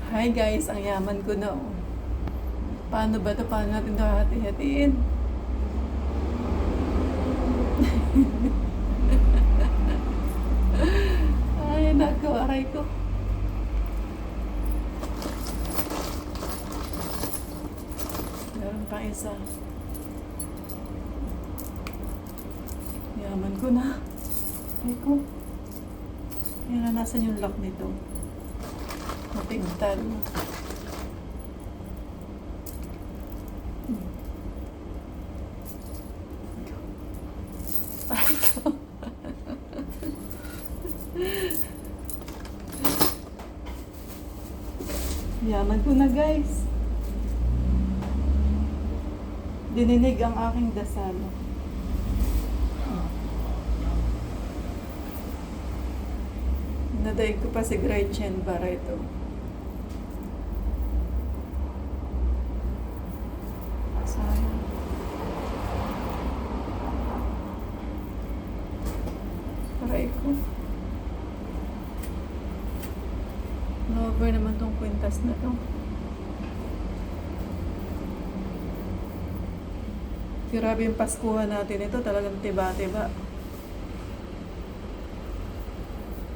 Hi guys, ang yaman ko na oh. Paano ba ito? Paano natin ito hati-hatiin? Ay, nako, aray ko. Meron pa isa. Yaman ko na. Aray ko. Yan na, nasan yung lock nito? Matigtal. Aray ko. Yaman ko na guys. Dininig ang aking dasal. Nadaig ko pa si Gretchen para ito. Sayang. Aray ko. Over naman tong kwintas na to. Grabe yung Paskuhan natin ito. Talagang tiba-tiba.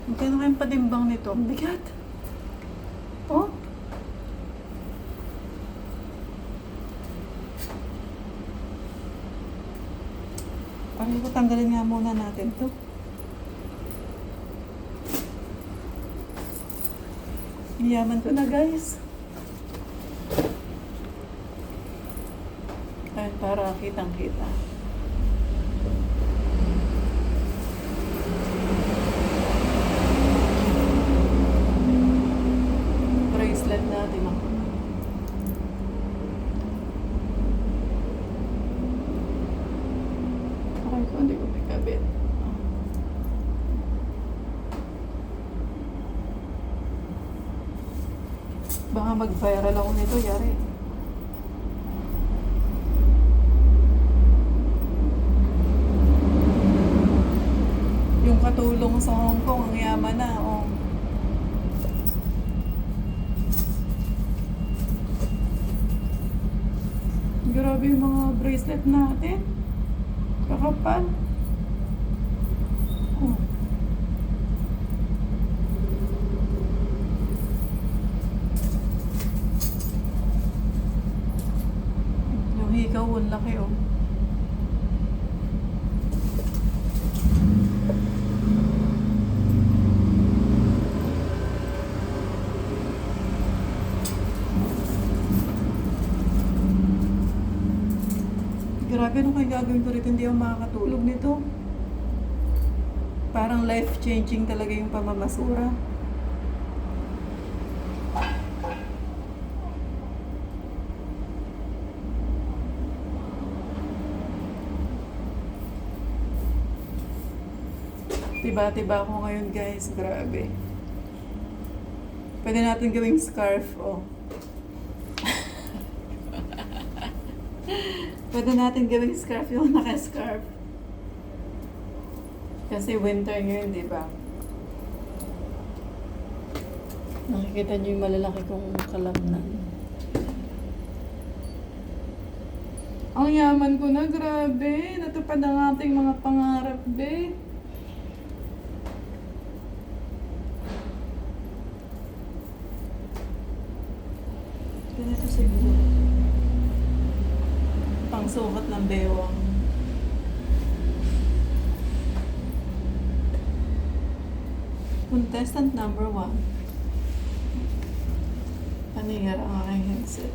Magkano kayong patimbang nito? Ang bigat. Oh. Parang ko tanggalin nga muna natin to. Yaman ko na guys. Ayan, para kitang-kita. Bracelet natin ako. Ay, kung hindi ko may kabit. Baka mag-viral ako nito, yari. Yung katulong sa Hong Kong, ang yaman na, oh. Grabe yung mga bracelet natin. Kakapal. Oh. Yung hikaw, ang laki, oh. Grabe, ano kayo gagawin ko rito? Hindi ako makakatulog nito. Parang life-changing talaga yung pamamasura. Tiba-tiba ako ngayon guys. Grabe. Pwede natin gawing scarf, oh. Pwede natin gawing scarf yung naka-scarf. Kasi winter ngayon, di ba? Nakikita niyo yung malalaki kong kalamnan. Ang yaman ko na, grabe. Natupad ang ating mga pangarap, be. Ganito siguro. Pangsukat ng bewang. Contestant number 1. Panihira ang aking headset.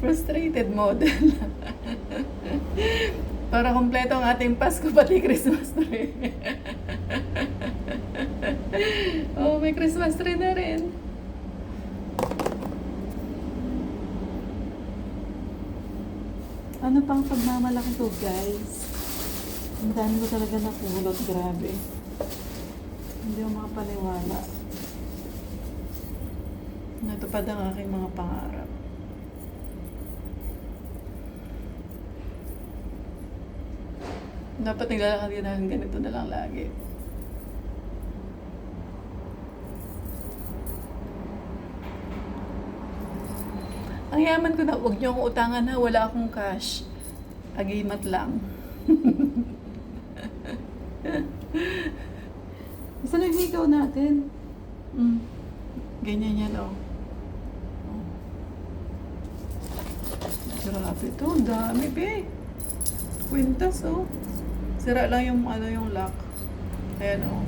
Frustrated model. Para kompleto ang ating Pasko pati Christmas tree. Oh, may Christmas tree na rin. Ano pang pagmamalaki ko, guys? Ang dami ko talaga napulot, grabe. Hindi ko makapaniwala. Natupad ang aking mga pangarap. Dapat naglalakad ka na ganito na lang lagi. Ang yaman ko na, huwag niyo akong utangan ha, wala akong cash. Agimat lang. Isa naghigaw natin. Ganyan yan, oh. Grabe to, ang dami, be. Kwintas, oh. Sira lang yung, yung lock. Ayan, oh.